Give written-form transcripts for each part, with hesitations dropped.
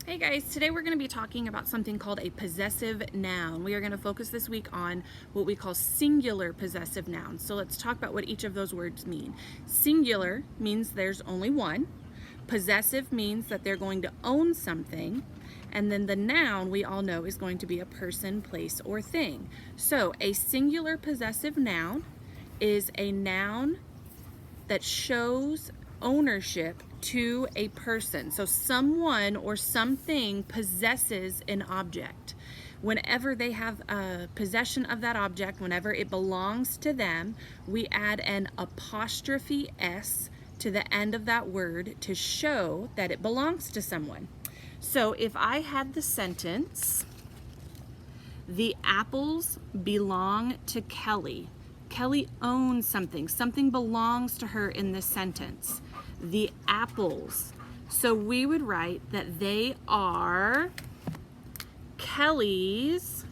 Hey guys, today we're going to be talking about something called a possessive noun. We are going to focus this week on what we call singular possessive nouns. So let's talk about what each of those words mean. Singular means there's only one. Possessive means that they're going to own something. And then the noun we all know is going to be a person, place, or thing. So a singular possessive noun is a noun that shows ownership to a person. So someone or something possesses an object. Whenever they have possession of that object, whenever it belongs to them, we add an apostrophe S to the end of that word to show that it belongs to someone. So if I had the sentence, the apples belong to Kelly. Kelly owns something. Something belongs to her in this sentence. The apples. So we would write that they are Kelly's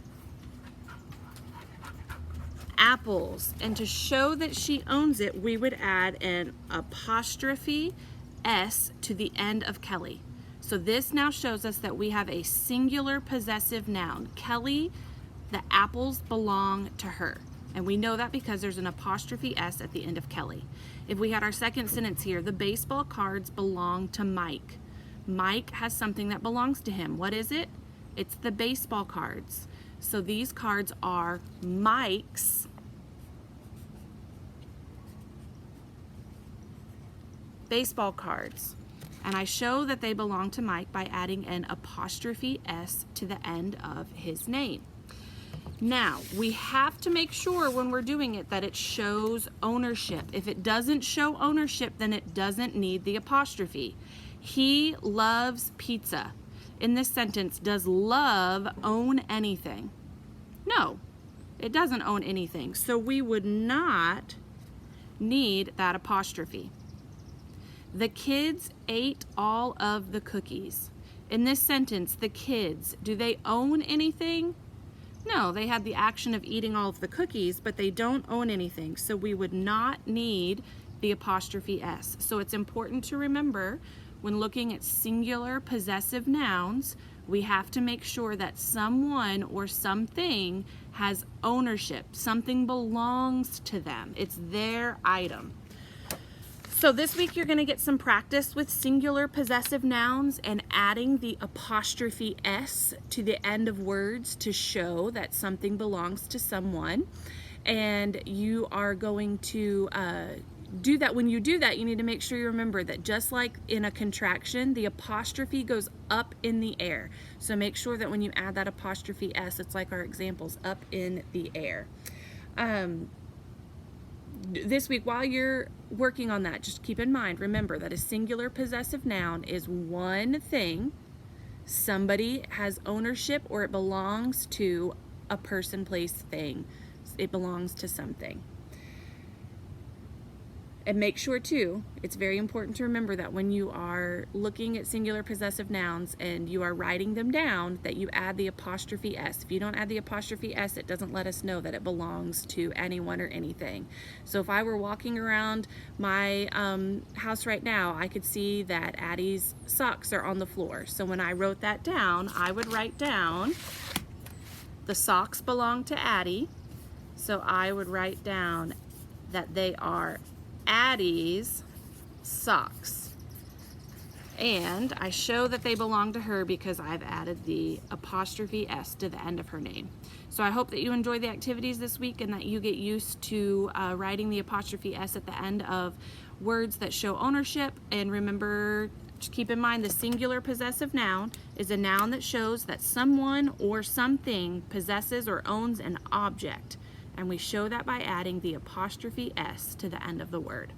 apples. And to show that she owns it, we would add an apostrophe S to the end of Kelly. So this now shows us that we have a singular possessive noun. Kelly, the apples belong to her. And we know that because there's an apostrophe S at the end of Kelly. If we had our second sentence here, the baseball cards belong to Mike. Mike has something that belongs to him. What is it? It's the baseball cards. So these cards are Mike's baseball cards. And I show that they belong to Mike by adding an apostrophe S to the end of his name. Now, we have to make sure when we're doing it that it shows ownership. If it doesn't show ownership, then it doesn't need the apostrophe. He loves pizza. In this sentence, does love own anything? No, it doesn't own anything. So we would not need that apostrophe. The kids ate all of the cookies. In this sentence, the kids, do they own anything? No, they had the action of eating all of the cookies, but they don't own anything. So we would not need the apostrophe S. So it's important to remember when looking at singular possessive nouns, we have to make sure that someone or something has ownership. Something belongs to them. It's their item. So this week you're going to get some practice with singular possessive nouns and adding the apostrophe S to the end of words to show that something belongs to someone. And you are going to do that. When you do that, you need to make sure you remember that just like in a contraction, the apostrophe goes up in the air. So make sure that when you add that apostrophe S, it's like our examples, up in the air. This week, while you're working on that, just keep in mind, remember that a singular possessive noun is one thing. Somebody has ownership or it belongs to a person, place, thing. It belongs to something. And make sure too, it's very important to remember that when you are looking at singular possessive nouns and you are writing them down, that you add the apostrophe S. If you don't add the apostrophe S, it doesn't let us know that it belongs to anyone or anything. So if I were walking around my house right now, I could see that Addie's socks are on the floor. So when I wrote that down, I would write down the socks belong to Addie. So I would write down that they are Addie's socks. And I show that they belong to her because I've added the apostrophe S to the end of her name. So I hope that you enjoy the activities this week and that you get used to writing the apostrophe S at the end of words that show ownership. And remember, just keep in mind the singular possessive noun is a noun that shows that someone or something possesses or owns an object. And we show that by adding the apostrophe S to the end of the word.